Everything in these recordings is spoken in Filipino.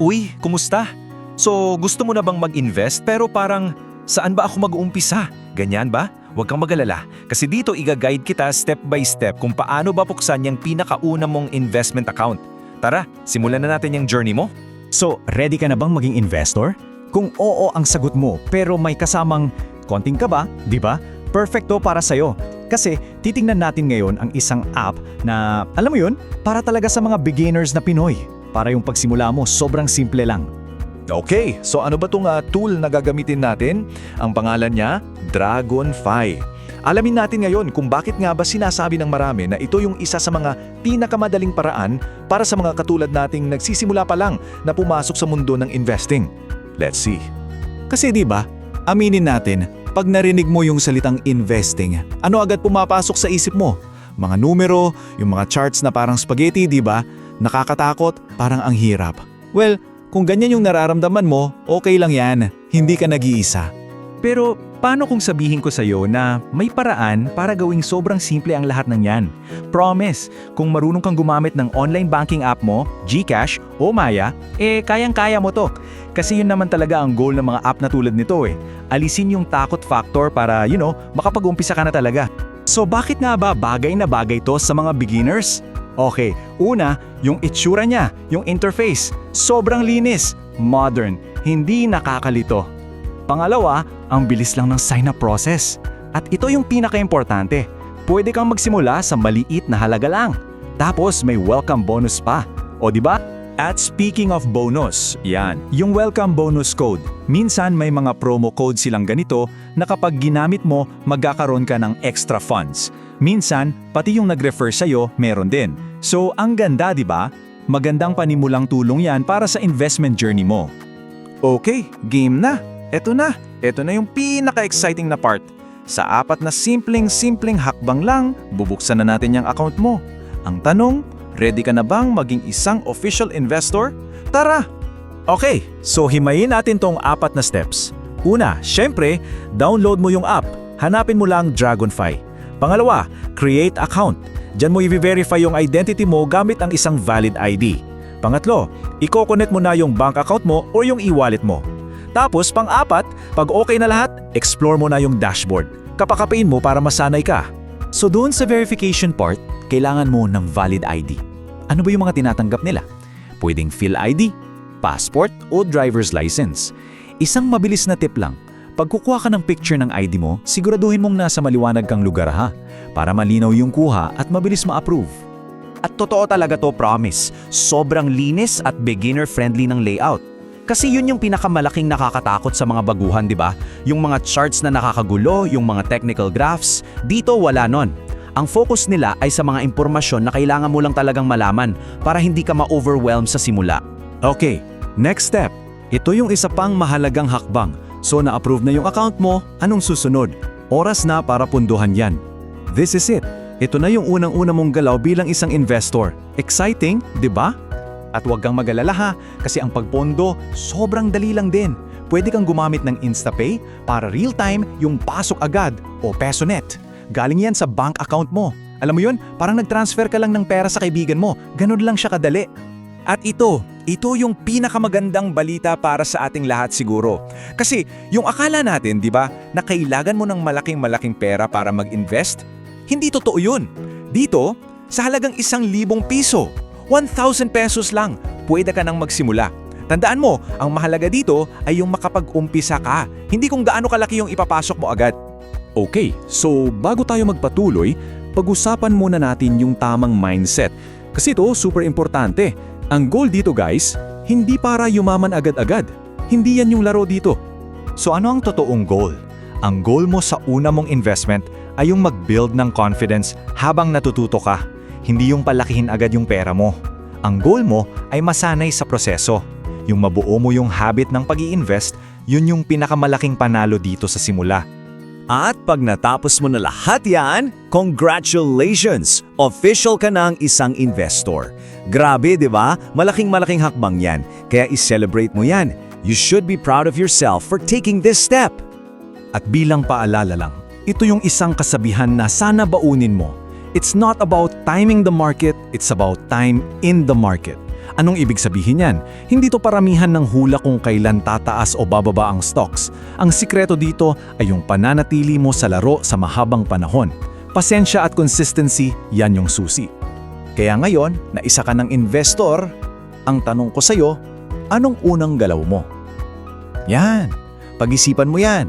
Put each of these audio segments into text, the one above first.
Uy, kumusta? So, gusto mo na bang mag-invest pero parang saan ba ako mag-uumpisa? Ganyan ba? Huwag kang mag-alala kasi dito iga-guide kita step by step kung paano ba buksan yung pinakauna mong investment account. Tara, simulan na natin yung journey mo. So, ready ka na bang maging investor? Kung oo ang sagot mo pero may kasamang konting kaba, di ba? Perfecto para sa'yo. Kasi titingnan natin ngayon ang isang app na, alam mo yun, para talaga sa mga beginners na Pinoy. Para yung pagsimula mo, sobrang simple lang. Okay, so ano ba itong tool na gagamitin natin? Ang pangalan niya, Dragonfy. Alamin natin ngayon kung bakit nga ba sinasabi ng marami na ito yung isa sa mga pinakamadaling paraan para sa mga katulad nating nagsisimula pa lang na pumasok sa mundo ng investing. Let's see. Kasi di ba, aminin natin, pag narinig mo yung salitang investing, ano agad pumapasok sa isip mo? Mga numero, yung mga charts na parang spaghetti, di ba? Nakakatakot, parang ang hirap. Well, kung ganyan yung nararamdaman mo, okay lang yan. Hindi ka nag-iisa. Pero paano kung sabihin ko sa'yo na may paraan para gawing sobrang simple ang lahat ng yan? Promise, kung marunong kang gumamit ng online banking app mo, GCash o Maya, kayang-kaya mo to. Kasi yun naman talaga ang goal ng mga app na tulad nito Alisin yung takot factor para, makapag-umpisa ka na talaga. So bakit nga ba bagay na bagay to sa mga beginners? Okay, una, yung itsura niya, yung interface, sobrang linis, modern, hindi nakakalito. Pangalawa, ang bilis lang ng sign-up process. At ito yung pinaka-importante, pwede kang magsimula sa maliit na halaga lang. Tapos may welcome bonus pa. O di ba? At speaking of bonus, yan, yung welcome bonus code. Minsan may mga promo code silang ganito na kapag ginamit mo, magkakaroon ka ng extra funds. Minsan, pati yung nag-refer sa'yo, meron din. So, ang ganda, di ba? Magandang panimulang tulong yan para sa investment journey mo. Okay, game na. Eto na. Eto na yung pinaka-exciting na part. Sa apat na simpleng hakbang lang, bubuksan na natin yung account mo. Ang tanong, ready ka na bang maging isang official investor? Tara! Okay, so himayin natin tong apat na steps. Una, syempre, download mo yung app. Hanapin mo lang Dragonfy. Pangalawa, create account. Diyan mo i-verify yung identity mo gamit ang isang valid ID. Pangatlo, i-connect mo na yung bank account mo o yung e-wallet mo. Tapos, pang-apat, pag okay na lahat, explore mo na yung dashboard. Kapakapain mo para masanay ka. So doon sa verification part, kailangan mo ng valid ID. Ano ba yung mga tinatanggap nila? Pwedeng Phil ID, passport o driver's license. Isang mabilis na tip lang. Pag kukuha ka ng picture ng ID mo, siguraduhin mong nasa maliwanag kang lugar para malinaw yung kuha at mabilis ma-approve. At totoo talaga to, promise. Sobrang linis at beginner-friendly ng layout. Kasi yun yung pinakamalaking nakakatakot sa mga baguhan, di ba? Yung mga charts na nakakagulo, yung mga technical graphs, dito wala nun. Ang focus nila ay sa mga impormasyon na kailangan mo lang talagang malaman para hindi ka ma-overwhelm sa simula. Okay, next step. Ito yung isa pang mahalagang hakbang. So na-approve na yung account mo, anong susunod? Oras na para punduhan yan. This is it. Ito na yung unang-una mong galaw bilang isang investor. Exciting, di ba? At huwag kang mag-alala kasi ang pagpondo, sobrang dali lang din. Pwede kang gumamit ng InstaPay para real-time yung pasok agad o PesoNet. Galing yan sa bank account mo. Alam mo yun, parang nag-transfer ka lang ng pera sa kaibigan mo. Ganun lang siya kadali. At ito yung pinakamagandang balita para sa ating lahat siguro. Kasi yung akala natin, di ba, na kailangan mo ng malaking pera para mag-invest, hindi totoo yun. Dito, sa halagang 1,000 piso, 1,000 pesos lang, pwede ka nang magsimula. Tandaan mo, ang mahalaga dito ay yung makapag-umpisa ka, hindi kung gaano kalaki yung ipapasok mo agad. Okay, so bago tayo magpatuloy, pag-usapan muna natin yung tamang mindset. Kasi ito, super importante. Ang goal dito guys, hindi para yumaman agad-agad. Hindi yan yung laro dito. So ano ang totoong goal? Ang goal mo sa una mong investment ay yung mag-build ng confidence habang natututo ka. Hindi yung palakihin agad yung pera mo. Ang goal mo ay masanay sa proseso. Yung mabuo mo yung habit ng pag-i-invest, yun yung pinakamalaking panalo dito sa simula. At pag natapos mo na lahat yan, congratulations! Official ka ng isang investor. Grabe, di ba? Malaking hakbang yan. Kaya i-celebrate mo yan. You should be proud of yourself for taking this step. At bilang paalala lang, ito yung isang kasabihan na sana baunin mo. It's not about timing the market, it's about time in the market. Anong ibig sabihin yan? Hindi to paramihan ng hula kung kailan tataas o bababa ang stocks. Ang sikreto dito ay yung pananatili mo sa laro sa mahabang panahon. Pasensya at consistency, yan yung susi. Kaya ngayon, na isa ka ng investor, ang tanong ko sa'yo, anong unang galaw mo? Yan, pag-isipan mo yan.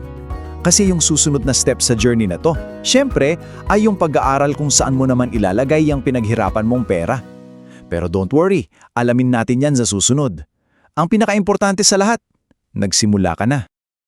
Kasi yung susunod na step sa journey na to, syempre, ay yung pag-aaral kung saan mo naman ilalagay ang pinaghirapan mong pera. Pero don't worry, alamin natin yan sa susunod. Ang pinaka-importante sa lahat, nagsimula ka na.